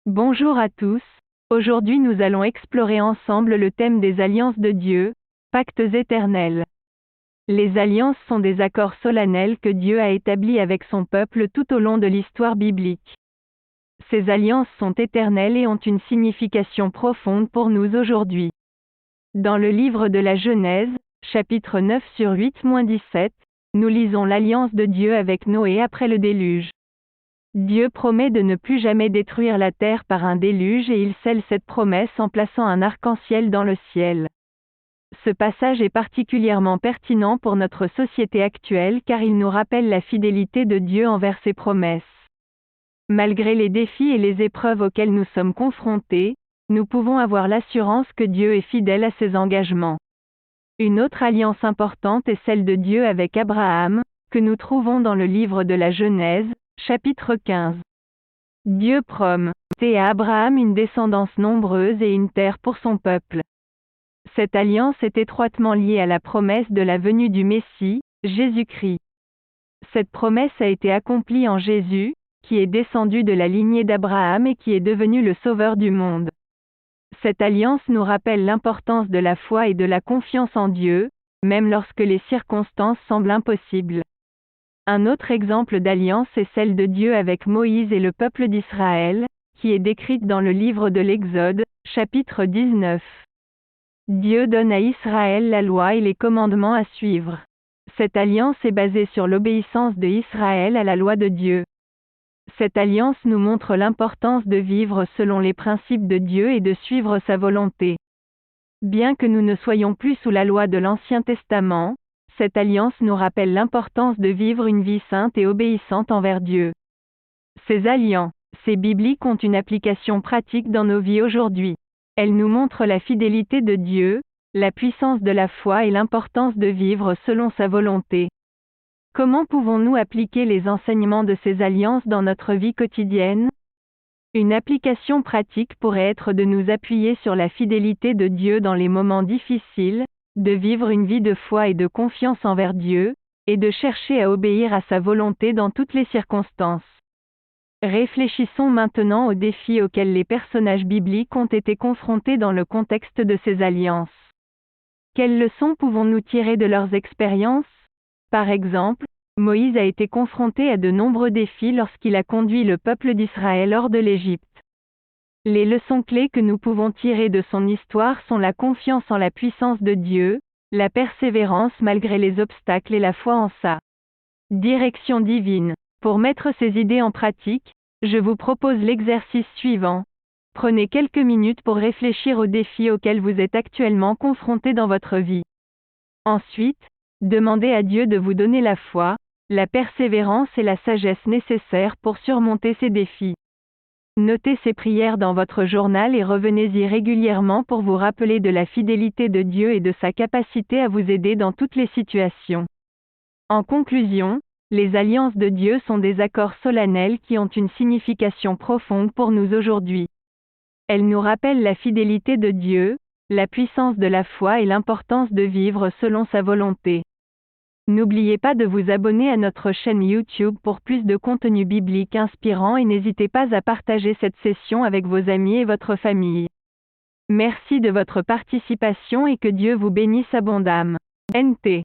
Bonjour à tous, aujourd'hui nous allons explorer ensemble le thème des alliances de Dieu, pactes éternels. Les alliances sont des accords solennels que Dieu a établis avec son peuple tout au long de l'histoire biblique. Ces alliances sont éternelles et ont une signification profonde pour nous aujourd'hui. Dans le livre de la Genèse, chapitre 9/8-17, nous lisons l'alliance de Dieu avec Noé après le déluge. Dieu promet de ne plus jamais détruire la terre par un déluge et il scelle cette promesse en plaçant un arc-en-ciel dans le ciel. Ce passage est particulièrement pertinent pour notre société actuelle car il nous rappelle la fidélité de Dieu envers ses promesses. Malgré les défis et les épreuves auxquels nous sommes confrontés, nous pouvons avoir l'assurance que Dieu est fidèle à ses engagements. Une autre alliance importante est celle de Dieu avec Abraham, que nous trouvons dans le livre de la Genèse, chapitre 15. Dieu promet à Abraham une descendance nombreuse et une terre pour son peuple. Cette alliance est étroitement liée à la promesse de la venue du Messie, Jésus-Christ. Cette promesse a été accomplie en Jésus, qui est descendu de la lignée d'Abraham et qui est devenu le Sauveur du monde. Cette alliance nous rappelle l'importance de la foi et de la confiance en Dieu, même lorsque les circonstances semblent impossibles. Un autre exemple d'alliance est celle de Dieu avec Moïse et le peuple d'Israël, qui est décrite dans le livre de l'Exode, chapitre 19. Dieu donne à Israël la loi et les commandements à suivre. Cette alliance est basée sur l'obéissance de Israël à la loi de Dieu. Cette alliance nous montre l'importance de vivre selon les principes de Dieu et de suivre sa volonté. Bien que nous ne soyons plus sous la loi de l'Ancien Testament, cette alliance nous rappelle l'importance de vivre une vie sainte et obéissante envers Dieu. Ces alliances bibliques ont une application pratique dans nos vies aujourd'hui. Elles nous montrent la fidélité de Dieu, la puissance de la foi et l'importance de vivre selon sa volonté. Comment pouvons-nous appliquer les enseignements de ces alliances dans notre vie quotidienne? Une application pratique pourrait être de nous appuyer sur la fidélité de Dieu dans les moments difficiles, de vivre une vie de foi et de confiance envers Dieu, et de chercher à obéir à sa volonté dans toutes les circonstances. Réfléchissons maintenant aux défis auxquels les personnages bibliques ont été confrontés dans le contexte de ces alliances. Quelles leçons pouvons-nous tirer de leurs expériences? Par exemple, Moïse a été confronté à de nombreux défis lorsqu'il a conduit le peuple d'Israël hors de l'Égypte. Les leçons clés que nous pouvons tirer de son histoire sont la confiance en la puissance de Dieu, la persévérance malgré les obstacles et la foi en sa direction divine. Pour mettre ces idées en pratique, je vous propose l'exercice suivant. Prenez quelques minutes pour réfléchir aux défis auxquels vous êtes actuellement confrontés dans votre vie. Ensuite, demandez à Dieu de vous donner la foi, la persévérance et la sagesse nécessaires pour surmonter ces défis. Notez ces prières dans votre journal et revenez-y régulièrement pour vous rappeler de la fidélité de Dieu et de sa capacité à vous aider dans toutes les situations. En conclusion, les alliances de Dieu sont des accords solennels qui ont une signification profonde pour nous aujourd'hui. Elles nous rappellent la fidélité de Dieu, la puissance de la foi et l'importance de vivre selon sa volonté. N'oubliez pas de vous abonner à notre chaîne YouTube pour plus de contenu biblique inspirant et n'hésitez pas à partager cette session avec vos amis et votre famille. Merci de votre participation et que Dieu vous bénisse abondamment. NT